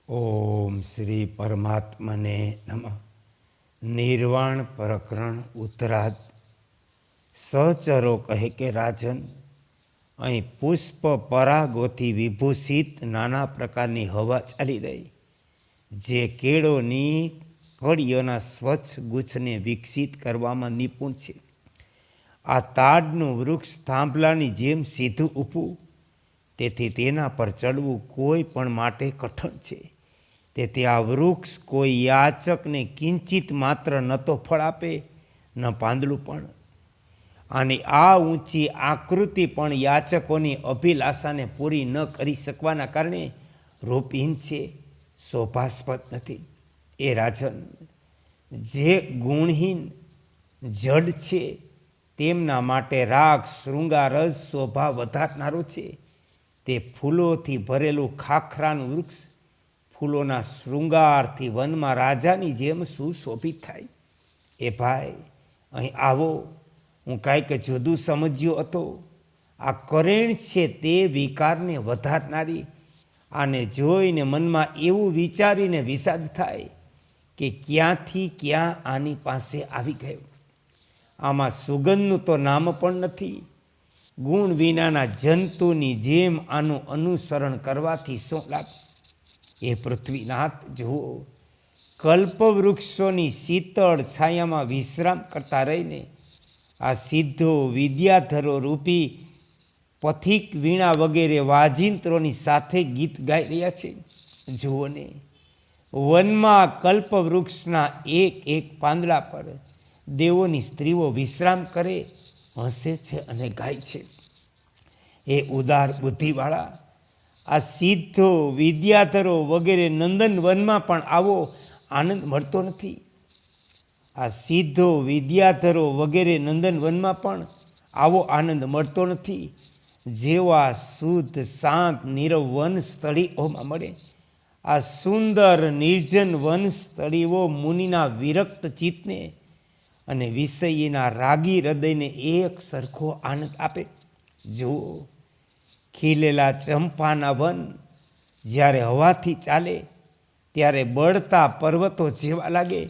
ઓમ શ્રી પરમાત્મને નમઃ. નિર્વાણ પ્રકરણ ઉત્તરાર્ધ. સહચરો કહે કે રાજન, અહીં પુષ્પ પરાગોથી વિભૂષિત નાના પ્રકારની હવા ચાલી રહી, જે કેળોની કળીઓના સ્વચ્છ ગુચ્છને વિકસિત કરવામાં નિપુણ છે. આ તાડનું વૃક્ષ થાંભલાની જેમ સીધું ઊભું, તેથી તેના પર ચડવું કોઈ પણ માટે કઠણ છે. તેથી આ વૃક્ષ કોઈ યાચકને કિંચિત માત્ર ન તો ફળ આપે, ન પાંદડું પણ. આની આ ઊંચી આકૃતિ પણ યાચકોની અભિલાષાને પૂરી ન કરી શકવાના કારણે રૂપહીન છે, શોભાસ્પદ નથી. એ રાજન, જે ગુણહીન જડ છે તેમના માટે રાગ શૃંગાર જ શોભા વધારનારો છે. તે ફૂલોથી ભરેલું ખાખરાનું વૃક્ષ ફૂલોના શૃંગારથી વનમાં રાજાની જેમ સુશોભિત થાય. એ ભાઈ, અહીં આવો. હું કાંઈક જુદું સમજ્યો હતો. આ કરેણ છે તે વિકારને વધારનારી. આને જોઈને મનમાં એવું વિચારીને વિષાદ થાય કે ક્યાંથી ક્યાં આની પાસે આવી ગયો. આમાં સુગંધનું તો નામ પણ નથી. ગુણ વિનાના જંતુની જેમ આનું અનુસરણ કરવાથી શું લાભ? એ પૃથ્વીનાથ જુઓ, કલ્પવૃક્ષોની શીતળ છાયામાં વિશ્રામ કરતા રહીને આ સિદ્ધો વિદ્યાધરો રૂપી પથિક વીણા વગેરે વાજિંત્રોની સાથે ગીત ગાઈ રહ્યા છે. જુઓ ને, વનમાં કલ્પવૃક્ષના એક એક પાંદડા પર દેવોની સ્ત્રીઓ વિશ્રામ કરે, હસે છે અને ગાય છે. એ ઉદાર બુદ્ધિવાળા, આ સિદ્ધો વિદ્યાધરો વગેરે નંદનવનમાં પણ આવો આનંદ મળતો નથી. આ સિદ્ધો વિદ્યાધરો વગેરે નંદનવનમાં પણ આવો આનંદ મળતો નથી જેવા શુદ્ધ શાંત નીરવ વન સ્થળીઓમાં મળે. આ સુંદર નિર્જન વન સ્થળીઓ મુનિના વિરક્ત ચિત્તને અને વિષયીના રાગી હૃદયને એક સરખો આનંદ આપે. જુઓ, ખીલેલા ચંપાના વન જ્યારે હવાથી ચાલે ત્યારે બળતા પર્વતો જેવા લાગે,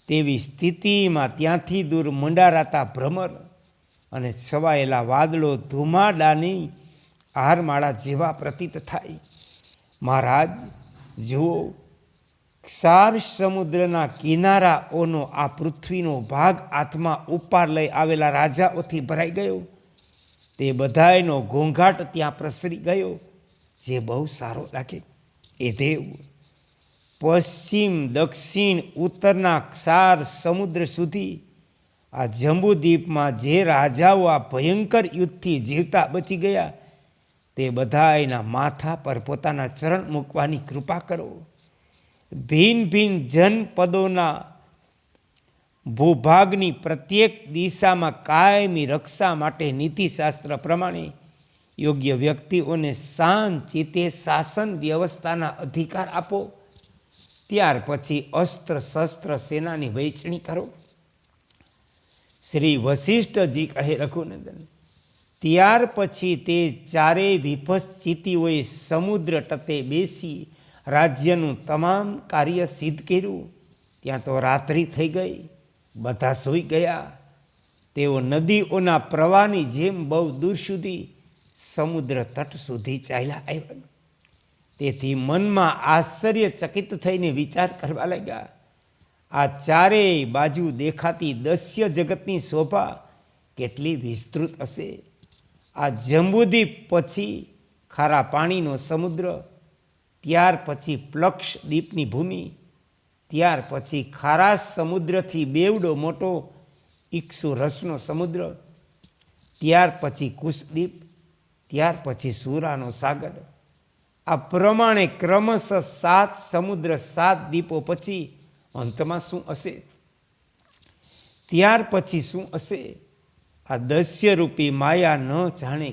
તેવી સ્થિતિમાં ત્યાંથી દૂર મંડારાતા ભ્રમર અને છવાયેલા વાદળો ધુમાડાની હારમાળા જેવા પ્રતીત થાય. મહારાજ જુઓ, ક્ષાર સમુદ્રના કિનારાઓનો આ પૃથ્વીનો ભાગ આત્મા ઉપાર લઈ આવેલા રાજાઓથી ભરાઈ ગયો. તે બધાયનો ઘોંઘાટ ત્યાં પ્રસરી ગયો, જે બહુ સારો લાગે. એ દેવ, પશ્ચિમ દક્ષિણ ઉત્તરના ક્ષાર સમુદ્ર સુધી આ જંબુદ્વીપમાં જે રાજાઓ આ ભયંકર યુદ્ધથી જીવતા બચી ગયા, તે બધાયના માથા પર પોતાના ચરણ મૂકવાની કૃપા કરો. ભિન્ન ભિન્ન જનપદોના ભૂભાગની પ્રત્યેક દિશામાં કાયમી રક્ષા માટે નીતિશાસ્ત્ર પ્રમાણે યોગ્ય વ્યક્તિઓને શાંત ચિત્તે શાસન વ્યવસ્થાના અધિકાર આપો. ત્યાર પછી અસ્ત્ર શસ્ત્ર સેનાની વહેંચણી કરો. શ્રી વશિષ્ઠજી કહે, રઘુનંદન, ત્યાર પછી તે ચારેય વિભસ્ચિતિઓએ સમુદ્ર તટે બેસી રાજ્યનું તમામ કાર્ય સિદ્ધ કર્યું. ત્યાં તો રાત્રિ થઈ ગઈ, બધા સૂઈ ગયા. તેઓ નદીઓના પ્રવાહની જેમ બહુ દૂર સુધી સમુદ્ર તટ સુધી ચાલ્યા આવ્યા. તેથી મનમાં આશ્ચર્યચકિત થઈને વિચાર કરવા લાગ્યા, આ ચારેય બાજુ દેખાતી દસ્ય જગતની શોભા કેટલી વિસ્તૃત હશે. આ જંબુદ્વીપ પછી ખારા પાણીનો સમુદ્ર, ત્યાર પછી પ્લક્ષ દ્વીપની ભૂમિ, ત્યાર પછી ખારા સમુદ્રથી બેવડો મોટો ઇક્ષુ રસનો સમુદ્ર, ત્યાર પછી કુશદ્વીપ, ત્યાર પછી સુરાનો સાગર. આ પ્રમાણે ક્રમશઃ 7 સમુદ્ર 7 દ્વીપો પછી અંતમાં શું હશે? ત્યાર પછી શું હશે? આ દસ્યરૂપી માયા ન જાણે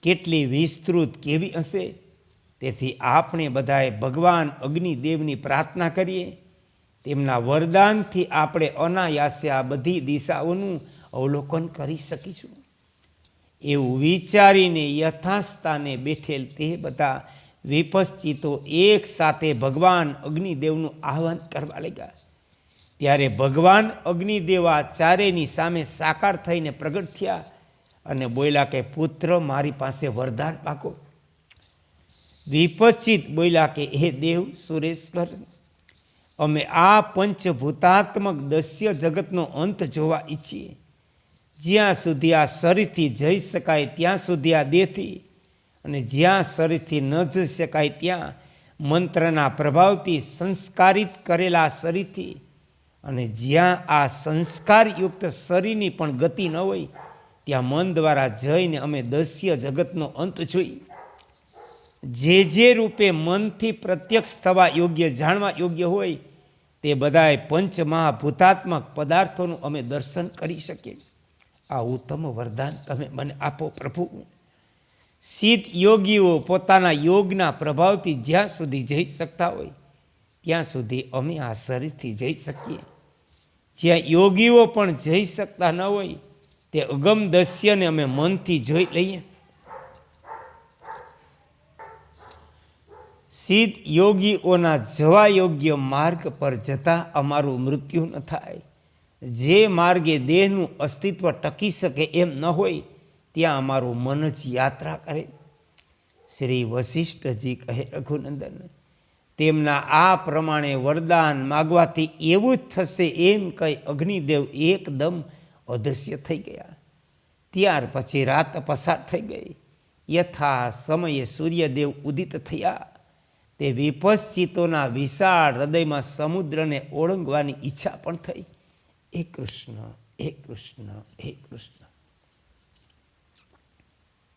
કેટલી વિસ્તૃત કેવી હશે. તેથી આપણે બધાએ ભગવાન અગ્નિદેવની પ્રાર્થના કરીએ. તેમના વરદાનથી આપણે અનાયાસે આ બધી દિશાઓનું અવલોકન કરી શકીશું. એવું વિચારીને યથાસ્થાને બેઠેલ તે બધા વિપશ્ચિતો એક સાથે ભગવાન અગ્નિદેવનું આહવાન કરવા લાગ્યા. ત્યારે ભગવાન અગ્નિદેવ આ ચારેયની સામે સાકાર થઈને પ્રગટ થયા અને બોલ્યા કે પુત્ર મારી પાસે વરદાન માગો. વિપશ્ચિત બોલ્યા કે હે દેવ સુરેશ્વર, અમે આ પંચભૂતાત્મક દસ્ય જગતનો અંત જોવા ઈચ્છીએ. જ્યાં સુધી આ શરીરથી જઈ શકાય ત્યાં સુધી આ દેહથી, અને જ્યાં શરીરથી ન જઈ શકાય ત્યાં મંત્રના પ્રભાવથી સંસ્કારિત કરેલા શરીરથી, અને જ્યાં આ સંસ્કારયુક્ત શરીરની પણ ગતિ ન હોય ત્યાં મન દ્વારા જઈને અમે દસ્ય જગતનો અંત જોઈ. જે રૂપે મનથી પ્રત્યક્ષ થવા યોગ્ય, જાણવા યોગ્ય હોય તે બધાએ પંચમહાભૂતાત્મક પદાર્થોનું અમે દર્શન કરી શકીએ. આ ઉત્તમ વરદાન તમે મને આપો પ્રભુ. સિદ્ધ યોગીઓ પોતાના યોગના પ્રભાવથી જ્યાં સુધી જઈ શકતા હોય ત્યાં સુધી અમે આ શરીરથી જઈ શકીએ. જ્યાં યોગીઓ પણ જઈ શકતા ન હોય તે અગમ દસ્યને અમે મનથી જોઈ લઈએ. સિદ્ધ યોગીઓના જવા યોગ્ય માર્ગ પર જતાં અમારું મૃત્યુ ન થાય. જે માર્ગે દેહનું અસ્તિત્વ ટકી શકે એમ ન હોય ત્યાં અમારું મન જ યાત્રા કરે. શ્રી વશિષ્ઠજી કહે રઘુનંદન, તેમના આ પ્રમાણે વરદાન માગવાથી એવું જ થશે એમ કહી અગ્નિદેવ એકદમ અદૃશ્ય થઈ ગયા. ત્યાર પછી રાત પસાર થઈ ગઈ. યથા સમયે સૂર્યદેવ ઉદિત થયા. તે વિપશ્ચિતોના વિશાળ હૃદયમાં સમુદ્રને ઓળંગવાની ઈચ્છા પણ થઈ. હે કૃષ્ણ, હે કૃષ્ણ, હે કૃષ્ણ.